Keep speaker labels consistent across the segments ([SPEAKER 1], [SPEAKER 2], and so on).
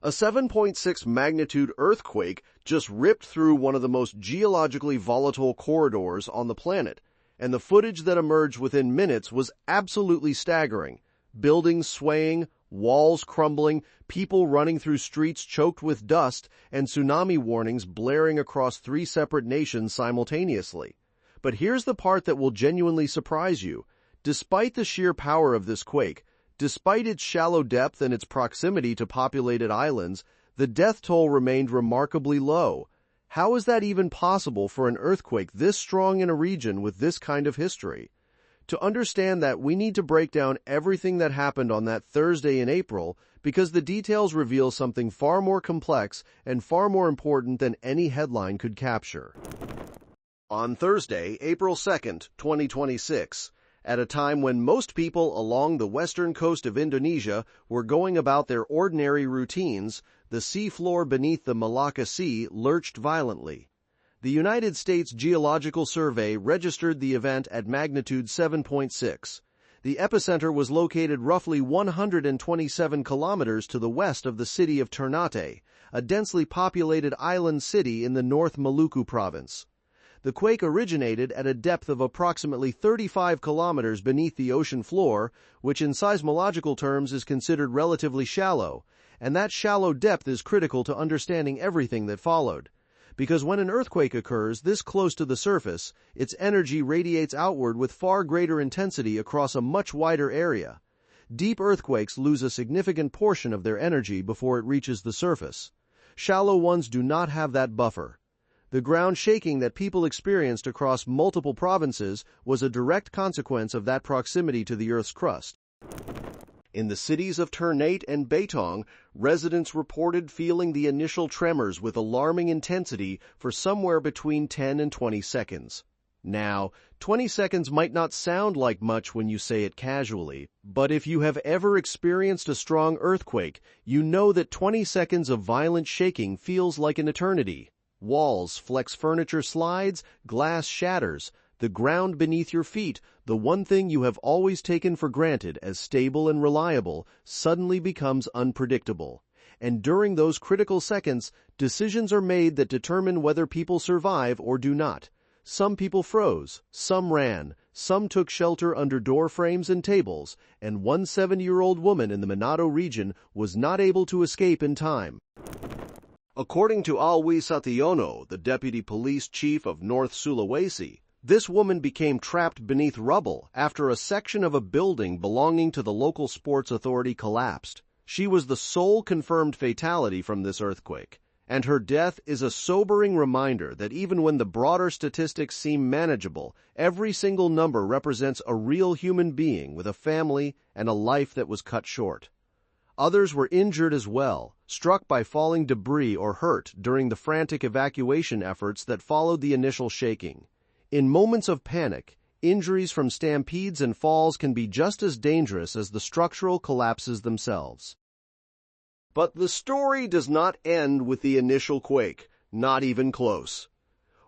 [SPEAKER 1] A 7.6 magnitude earthquake just ripped through one of the most geologically volatile corridors on the planet, and the footage that emerged within minutes was absolutely staggering. Buildings swaying, walls crumbling, people running through streets choked with dust, and tsunami warnings blaring across 3 separate nations simultaneously. But here's the part that will genuinely surprise you. Despite the sheer power of this quake, despite its shallow depth and its proximity to populated islands, the death toll remained remarkably low. How is that even possible for an earthquake this strong in a region with this kind of history? To understand that, we need to break down everything that happened on that Thursday in April, because the details reveal something far more complex and far more important than any headline could capture. On Thursday, April 2nd, 2026, at a time when most people along the western coast of Indonesia were going about their ordinary routines, the seafloor beneath the Malacca Sea lurched violently. The United States Geological Survey registered the event at magnitude 7.6. The epicenter was located roughly 127 kilometers to the west of the city of Ternate, a densely populated island city in the North Maluku province. The quake originated at a depth of approximately 35 kilometers beneath the ocean floor, which in seismological terms is considered relatively shallow, and that shallow depth is critical to understanding everything that followed. Because when an earthquake occurs this close to the surface, its energy radiates outward with far greater intensity across a much wider area. Deep earthquakes lose a significant portion of their energy before it reaches the surface. Shallow ones do not have that buffer. The ground shaking that people experienced across multiple provinces was a direct consequence of that proximity to the Earth's crust. In the cities of Ternate and Batong, residents reported feeling the initial tremors with alarming intensity for somewhere between 10 and 20 seconds. Now, 20 seconds might not sound like much when you say it casually, but if you have ever experienced a strong earthquake, you know that 20 seconds of violent shaking feels like an eternity. Walls flex, furniture slides, glass shatters. The ground beneath your feet, the one thing you have always taken for granted as stable and reliable, suddenly becomes unpredictable. And during those critical seconds, decisions are made that determine whether people survive or do not. Some people froze, some ran, some took shelter under door frames and tables, and one 70-year-old woman in the Manado region was not able to escape in time. According to Alwi Sationo, the deputy police chief of North Sulawesi, this woman became trapped beneath rubble after a section of a building belonging to the local sports authority collapsed. She was the sole confirmed fatality from this earthquake, and her death is a sobering reminder that even when the broader statistics seem manageable, every single number represents a real human being with a family and a life that was cut short. Others were injured as well, struck by falling debris or hurt during the frantic evacuation efforts that followed the initial shaking. In moments of panic, injuries from stampedes and falls can be just as dangerous as the structural collapses themselves. But the story does not end with the initial quake, not even close.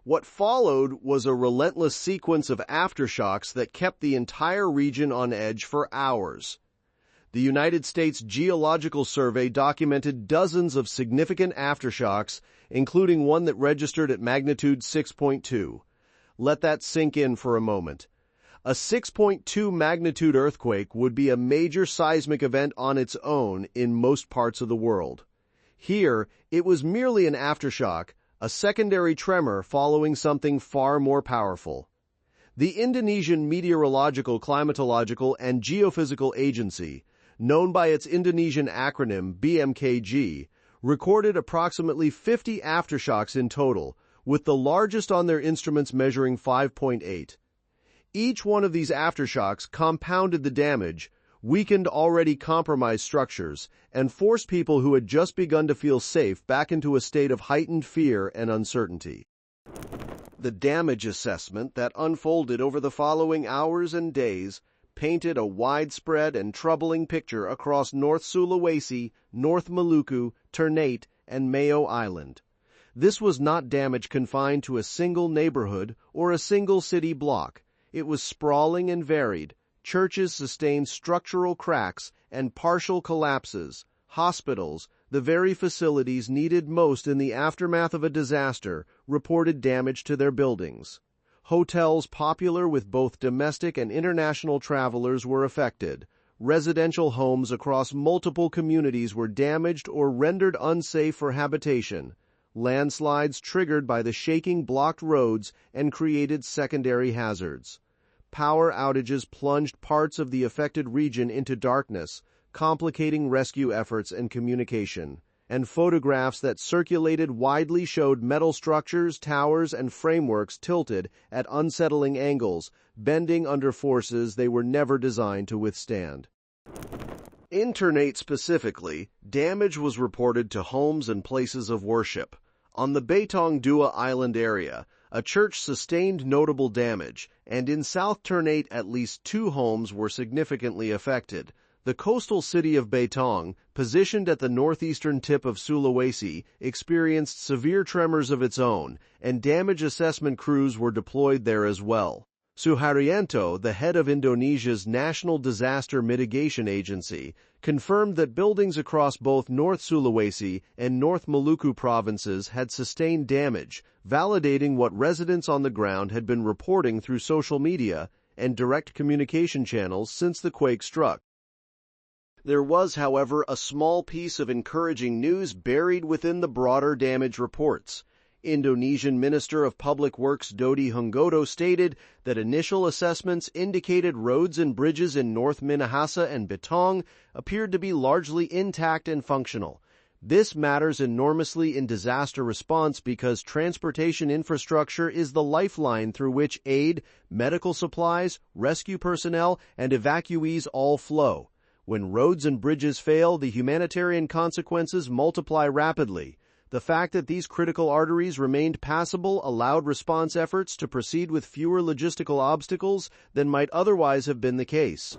[SPEAKER 1] What followed was a relentless sequence of aftershocks that kept the entire region on edge for hours. The United States Geological Survey documented dozens of significant aftershocks, including one that registered at magnitude 6.2. Let that sink in for a moment. A 6.2 magnitude earthquake would be a major seismic event on its own in most parts of the world. Here, it was merely an aftershock, a secondary tremor following something far more powerful. The Indonesian Meteorological, Climatological, and Geophysical Agency, known by its Indonesian acronym BMKG, recorded approximately 50 aftershocks in total, with the largest on their instruments measuring 5.8. Each one of these aftershocks compounded the damage, weakened already compromised structures, and forced people who had just begun to feel safe back into a state of heightened fear and uncertainty. The damage assessment that unfolded over the following hours and days painted a widespread and troubling picture across North Sulawesi, North Maluku, Ternate, and Mayo Island. This was not damage confined to a single neighborhood or a single city block. It was sprawling and varied. Churches sustained structural cracks and partial collapses. Hospitals, the very facilities needed most in the aftermath of a disaster, reported damage to their buildings. Hotels popular with both domestic and international travelers were affected. Residential homes across multiple communities were damaged or rendered unsafe for habitation. Landslides triggered by the shaking blocked roads and created secondary hazards. Power outages plunged parts of the affected region into darkness, complicating rescue efforts and communication. And photographs that circulated widely showed metal structures, towers, and frameworks tilted at unsettling angles, bending under forces they were never designed to withstand. In Ternate specifically, damage was reported to homes and places of worship. On the Betong Dua Island area, a church sustained notable damage, and in South Ternate at least 2 homes were significantly affected. The coastal city of Betong, positioned at the northeastern tip of Sulawesi, experienced severe tremors of its own, and damage assessment crews were deployed there as well. Suharyanto, the head of Indonesia's National Disaster Mitigation Agency, confirmed that buildings across both North Sulawesi and North Maluku provinces had sustained damage, validating what residents on the ground had been reporting through social media and direct communication channels since the quake struck. There was, however, a small piece of encouraging news buried within the broader damage reports. Indonesian Minister of Public Works Dodi Hunggoto stated that initial assessments indicated roads and bridges in North Minahasa and Betong appeared to be largely intact and functional. This matters enormously in disaster response because transportation infrastructure is the lifeline through which aid, medical supplies, rescue personnel, and evacuees all flow. When roads and bridges fail, the humanitarian consequences multiply rapidly. The fact that these critical arteries remained passable allowed response efforts to proceed with fewer logistical obstacles than might otherwise have been the case.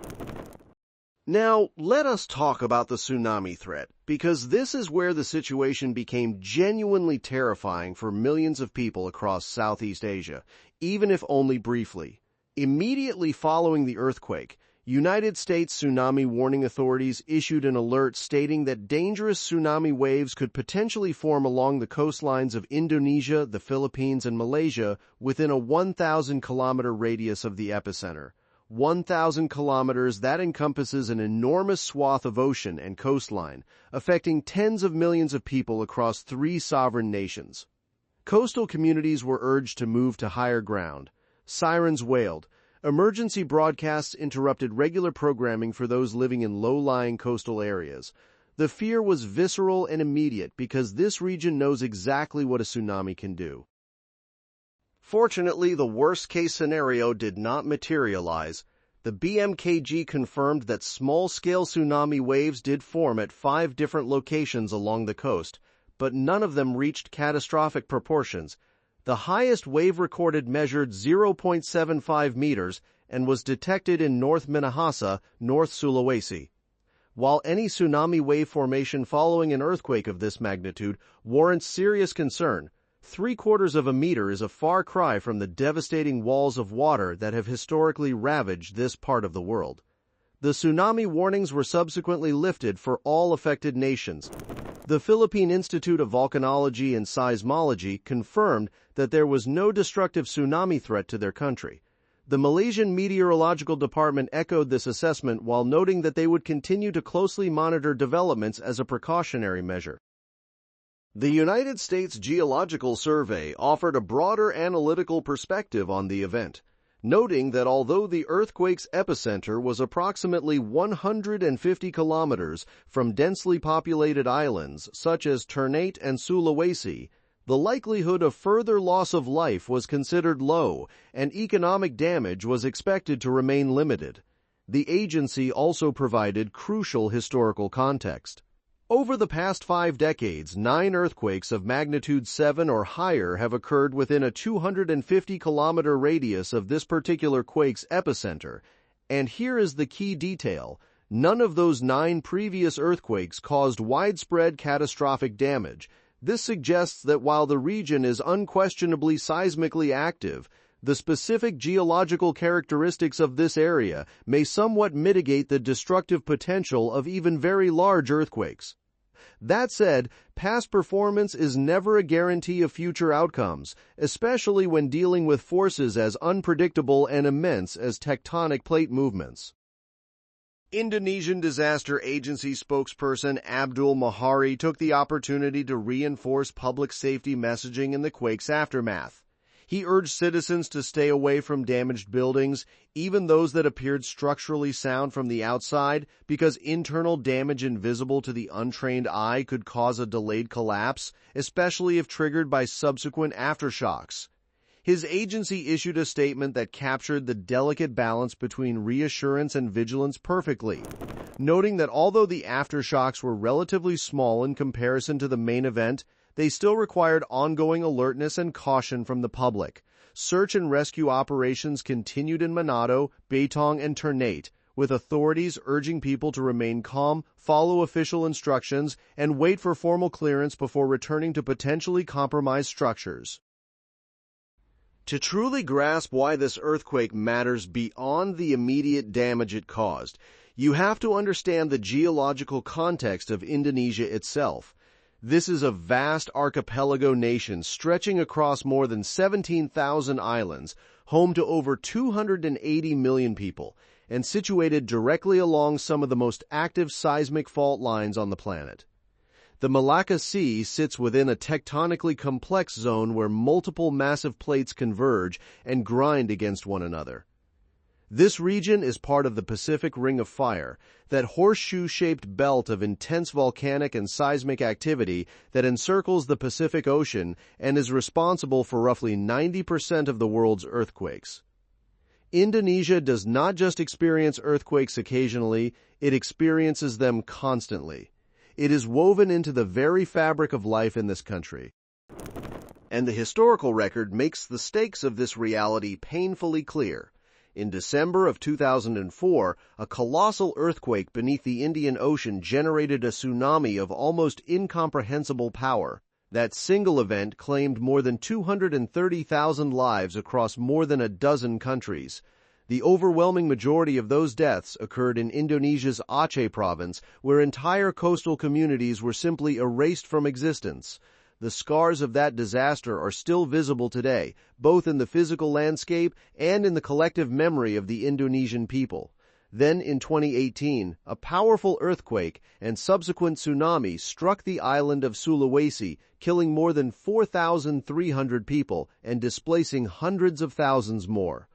[SPEAKER 1] Now, let us talk about the tsunami threat, because this is where the situation became genuinely terrifying for millions of people across Southeast Asia, even if only briefly. Immediately following the earthquake, United States Tsunami Warning Authorities issued an alert stating that dangerous tsunami waves could potentially form along the coastlines of Indonesia, the Philippines, and Malaysia within a 1,000-kilometer radius of the epicenter. 1,000 kilometers, that encompasses an enormous swath of ocean and coastline, affecting tens of millions of people across 3 sovereign nations. Coastal communities were urged to move to higher ground. Sirens wailed. Emergency broadcasts interrupted regular programming for those living in low-lying coastal areas. The fear was visceral and immediate because this region knows exactly what a tsunami can do. Fortunately, the worst-case scenario did not materialize. The BMKG confirmed that small-scale tsunami waves did form at 5 different locations along the coast, but none of them reached catastrophic proportions. The highest wave recorded measured 0.75 meters and was detected in North Minahasa, North Sulawesi. While any tsunami wave formation following an earthquake of this magnitude warrants serious concern, 3/4 of a meter is a far cry from the devastating walls of water that have historically ravaged this part of the world. The tsunami warnings were subsequently lifted for all affected nations. The Philippine Institute of Volcanology and Seismology confirmed that there was no destructive tsunami threat to their country. The Malaysian Meteorological Department echoed this assessment while noting that they would continue to closely monitor developments as a precautionary measure. The United States Geological Survey offered a broader analytical perspective on the event, noting that although the earthquake's epicenter was approximately 150 kilometers from densely populated islands such as Ternate and Sulawesi, the likelihood of further loss of life was considered low and economic damage was expected to remain limited. The agency also provided crucial historical context. Over the past 5 decades, 9 earthquakes of magnitude 7 or higher have occurred within a 250-kilometer radius of this particular quake's epicenter, and here is the key detail. None of those 9 previous earthquakes caused widespread catastrophic damage. This suggests that while the region is unquestionably seismically active, the specific geological characteristics of this area may somewhat mitigate the destructive potential of even very large earthquakes. That said, past performance is never a guarantee of future outcomes, especially when dealing with forces as unpredictable and immense as tectonic plate movements. Indonesian Disaster Agency spokesperson Abdul Mahari took the opportunity to reinforce public safety messaging in the quake's aftermath. He urged citizens to stay away from damaged buildings, even those that appeared structurally sound from the outside, because internal damage invisible to the untrained eye could cause a delayed collapse, especially if triggered by subsequent aftershocks. His agency issued a statement that captured the delicate balance between reassurance and vigilance perfectly, noting that although the aftershocks were relatively small in comparison to the main event, they still required ongoing alertness and caution from the public. Search and rescue operations continued in Manado, Betong, and Ternate, with authorities urging people to remain calm, follow official instructions, and wait for formal clearance before returning to potentially compromised structures. To truly grasp why this earthquake matters beyond the immediate damage it caused, you have to understand the geological context of Indonesia itself. This is a vast archipelago nation stretching across more than 17,000 islands, home to over 280 million people, and situated directly along some of the most active seismic fault lines on the planet. The Malacca Sea sits within a tectonically complex zone where multiple massive plates converge and grind against one another. This region is part of the Pacific Ring of Fire, that horseshoe-shaped belt of intense volcanic and seismic activity that encircles the Pacific Ocean and is responsible for roughly 90% of the world's earthquakes. Indonesia does not just experience earthquakes occasionally, it experiences them constantly. It is woven into the very fabric of life in this country. And the historical record makes the stakes of this reality painfully clear. In December of 2004, a colossal earthquake beneath the Indian Ocean generated a tsunami of almost incomprehensible power. That single event claimed more than 230,000 lives across more than a dozen countries. The overwhelming majority of those deaths occurred in Indonesia's Aceh province, where entire coastal communities were simply erased from existence. The scars of that disaster are still visible today, both in the physical landscape and in the collective memory of the Indonesian people. Then, in 2018, a powerful earthquake and subsequent tsunami struck the island of Sulawesi, killing more than 4,300 people and displacing hundreds of thousands more.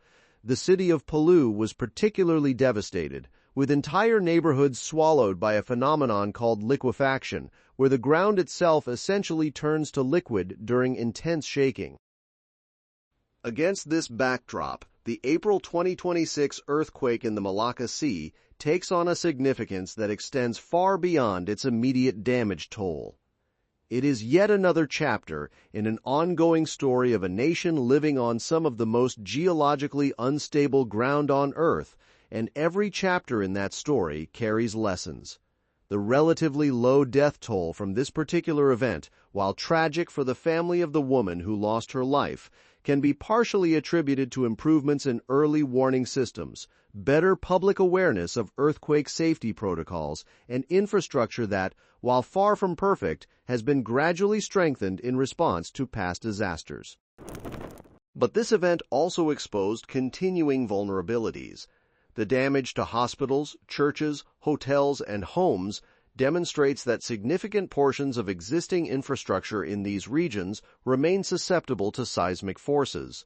[SPEAKER 1] The city of Palu was particularly devastated, with entire neighborhoods swallowed by a phenomenon called liquefaction, where the ground itself essentially turns to liquid during intense shaking. Against this backdrop, the April 2026 earthquake in the Malacca Sea takes on a significance that extends far beyond its immediate damage toll. It is yet another chapter in an ongoing story of a nation living on some of the most geologically unstable ground on Earth, and every chapter in that story carries lessons. The relatively low death toll from this particular event, while tragic for the family of the woman who lost her life, can be partially attributed to improvements in early warning systems, better public awareness of earthquake safety protocols, and infrastructure that, while far from perfect, has been gradually strengthened in response to past disasters. But this event also exposed continuing vulnerabilities. The damage to hospitals, churches, hotels, and homes demonstrates that significant portions of existing infrastructure in these regions remain susceptible to seismic forces.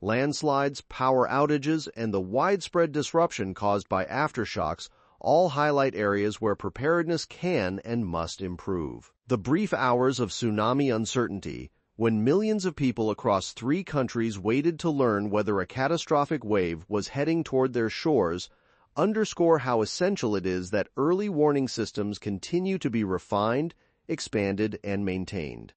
[SPEAKER 1] Landslides, power outages, and the widespread disruption caused by aftershocks all highlight areas where preparedness can and must improve. The brief hours of tsunami uncertainty, when millions of people across 3 countries waited to learn whether a catastrophic wave was heading toward their shores, underscore how essential it is that early warning systems continue to be refined, expanded, and maintained.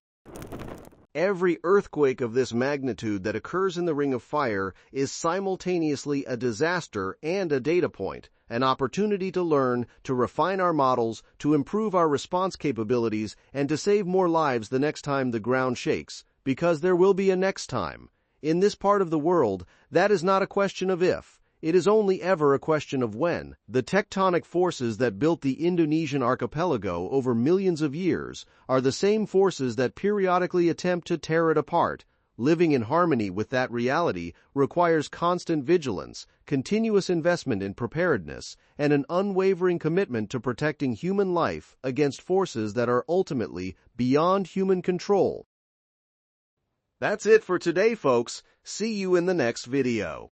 [SPEAKER 1] Every earthquake of this magnitude that occurs in the Ring of Fire is simultaneously a disaster and a data point, an opportunity to learn, to refine our models, to improve our response capabilities, and to save more lives the next time the ground shakes, because there will be a next time. In this part of the world, that is not a question of if, It is only ever a question of when. The tectonic forces that built the Indonesian archipelago over millions of years are the same forces that periodically attempt to tear it apart. Living in harmony with that reality requires constant vigilance, continuous investment in preparedness, and an unwavering commitment to protecting human life against forces that are ultimately beyond human control. That's it for today, folks. See you in the next video.